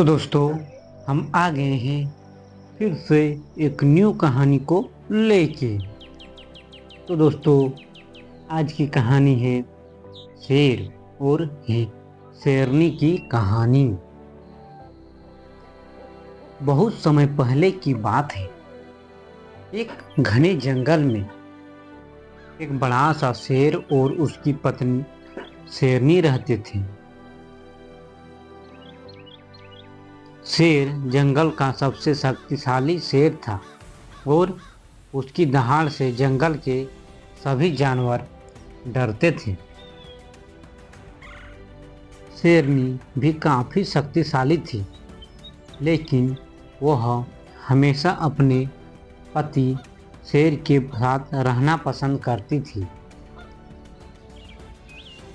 तो दोस्तों, हम आ गए हैं फिर से एक न्यू कहानी को लेके। तो दोस्तों, आज की कहानी है शेर और शेरनी की कहानी। बहुत समय पहले की बात है। एक घने जंगल में एक बड़ा सा शेर और उसकी पत्नी शेरनी रहते थे। शेर जंगल का सबसे शक्तिशाली शेर था और उसकी दहाड़ से जंगल के सभी जानवर डरते थे। शेरनी भी काफी शक्तिशाली थी, लेकिन वह हमेशा अपने पति शेर के साथ रहना पसंद करती थी।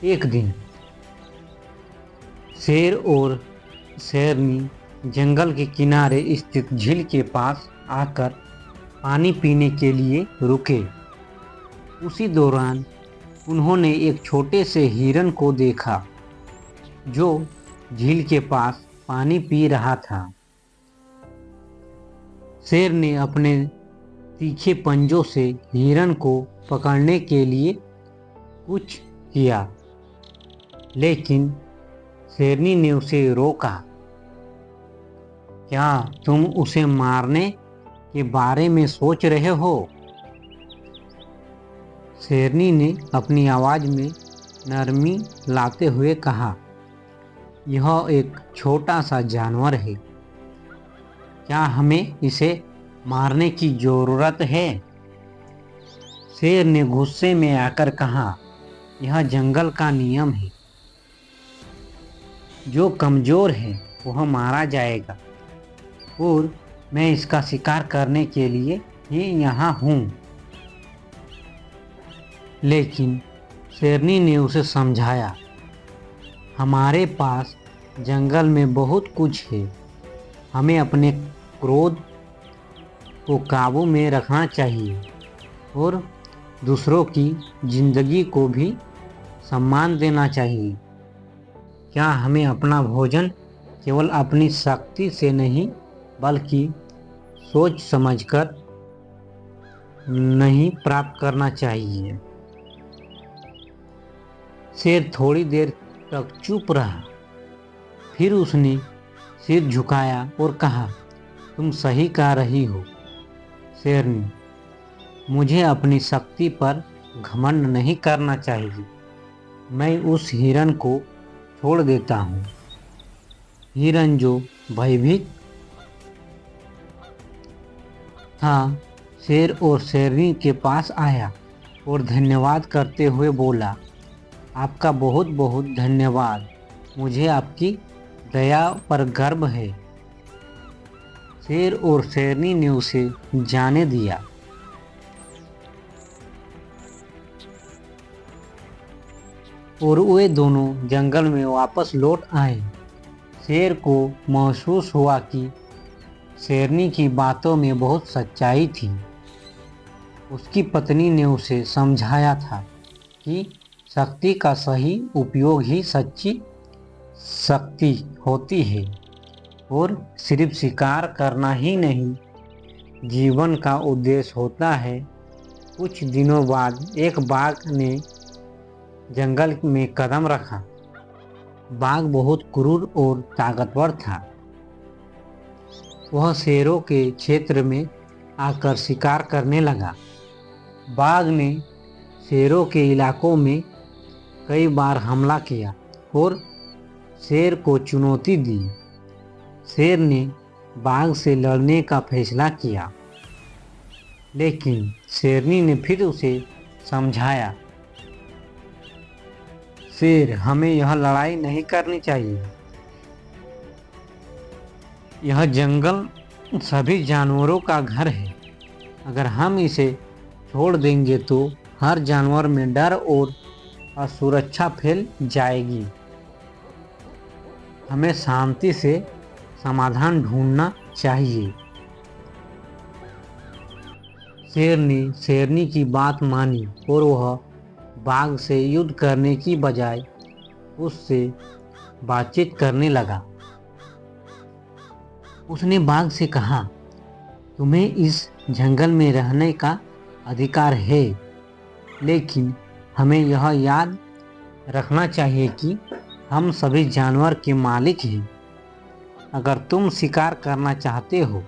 एक दिन शेर और शेरनी जंगल के किनारे स्थित झील के पास आकर पानी पीने के लिए रुके। उसी दौरान उन्होंने एक छोटे से हिरन को देखा जो झील के पास पानी पी रहा था। शेर ने अपने तीखे पंजों से हिरन को पकड़ने के लिए कुछ किया, लेकिन शेरनी ने उसे रोका। क्या तुम उसे मारने के बारे में सोच रहे हो? शेरनी ने अपनी आवाज में नरमी लाते हुए कहा, यह एक छोटा सा जानवर है। क्या हमें इसे मारने की जरूरत है? शेर ने गुस्से में आकर कहा, यह जंगल का नियम है। जो कमजोर है वह मारा जाएगा और मैं इसका शिकार करने के लिए ही यहाँ हूँ। लेकिन शेरनी ने उसे समझाया, हमारे पास जंगल में बहुत कुछ है। हमें अपने क्रोध को काबू में रखना चाहिए और दूसरों की जिंदगी को भी सम्मान देना चाहिए। क्या हमें अपना भोजन केवल अपनी शक्ति से नहीं बल्कि सोच समझकर नहीं प्राप्त करना चाहिए? शेर थोड़ी देर तक चुप रहा, फिर उसने सिर झुकाया और कहा, तुम सही कह रही हो शेरनी, मुझे अपनी शक्ति पर घमंड नहीं करना चाहिए। मैं उस हिरन को छोड़ देता हूँ। हिरन जो भयभीत था, शेर और शेरनी के पास आया और धन्यवाद करते हुए बोला, आपका बहुत बहुत धन्यवाद। मुझे आपकी दया पर गर्व है। शेर और शेरनी ने उसे जाने दिया। और वे दोनों जंगल में वापस लौट आए। शेर को महसूस हुआ कि शेरनी की बातों में बहुत सच्चाई थी। उसकी पत्नी ने उसे समझाया था कि शक्ति का सही उपयोग ही सच्ची शक्ति होती है और सिर्फ शिकार करना ही नहीं, जीवन का उद्देश्य होता है। कुछ दिनों बाद एक बाघ ने जंगल में कदम रखा। बाघ बहुत क्रूर और ताकतवर था। वह शेरों के क्षेत्र में आकर शिकार करने लगा। बाघ ने शेरों के इलाकों में कई बार हमला किया और शेर को चुनौती दी। शेर ने बाघ से लड़ने का फैसला किया, लेकिन शेरनी ने फिर उसे समझाया, शेर, हमें यह लड़ाई नहीं करनी चाहिए। यह जंगल सभी जानवरों का घर है। अगर हम इसे छोड़ देंगे तो हर जानवर में डर और असुरक्षा फैल जाएगी। हमें शांति से समाधान ढूंढना चाहिए। शेर ने शेरनी की बात मानी और वह बाघ से युद्ध करने की बजाय उससे बातचीत करने लगा। उसने बाघ से कहा, तुम्हें इस जंगल में रहने का अधिकार है, लेकिन हमें यह याद रखना चाहिए कि हम सभी जानवर के मालिक हैं। अगर तुम शिकार करना चाहते हो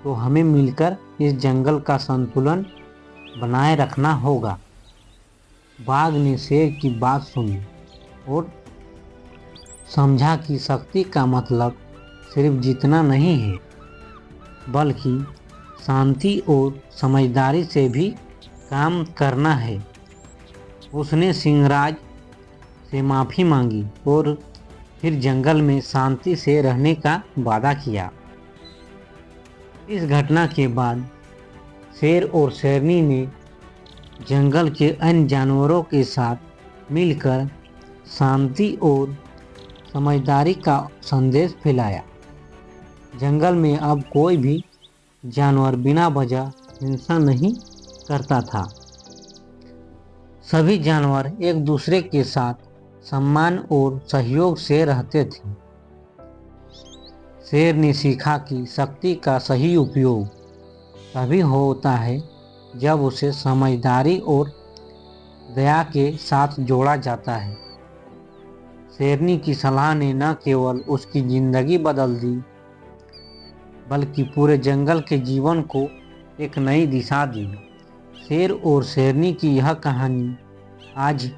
तो हमें मिलकर इस जंगल का संतुलन बनाए रखना होगा। बाघ ने शेर की बात सुनी और समझा कि शक्ति का मतलब सिर्फ जीतना नहीं है, बल्कि शांति और समझदारी से भी काम करना है। उसने सिंहराज से माफ़ी मांगी और फिर जंगल में शांति से रहने का वादा किया। इस घटना के बाद शेर और शेरनी ने जंगल के अन्य जानवरों के साथ मिलकर शांति और समझदारी का संदेश फैलाया। जंगल में अब कोई भी जानवर बिना वजह हिंसा नहीं करता था। सभी जानवर एक दूसरे के साथ सम्मान और सहयोग से रहते थे। शेर ने सीखा कि शक्ति का सही उपयोग तभी होता है जब उसे समझदारी और दया के साथ जोड़ा जाता है। शेरनी की सलाह ने न केवल उसकी जिंदगी बदल दी, बल्कि पूरे जंगल के जीवन को एक नई दिशा दी। शेर और शेरनी की यह कहानी आज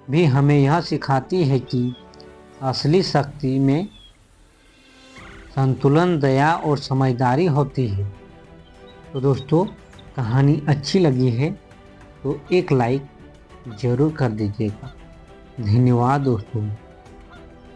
भी हमें यह सिखाती है कि असली शक्ति में संतुलन, दया और समझदारी होती है। तो दोस्तों, कहानी अच्छी लगी है तो एक लाइक ज़रूर कर दीजिएगा। धन्यवाद दोस्तों।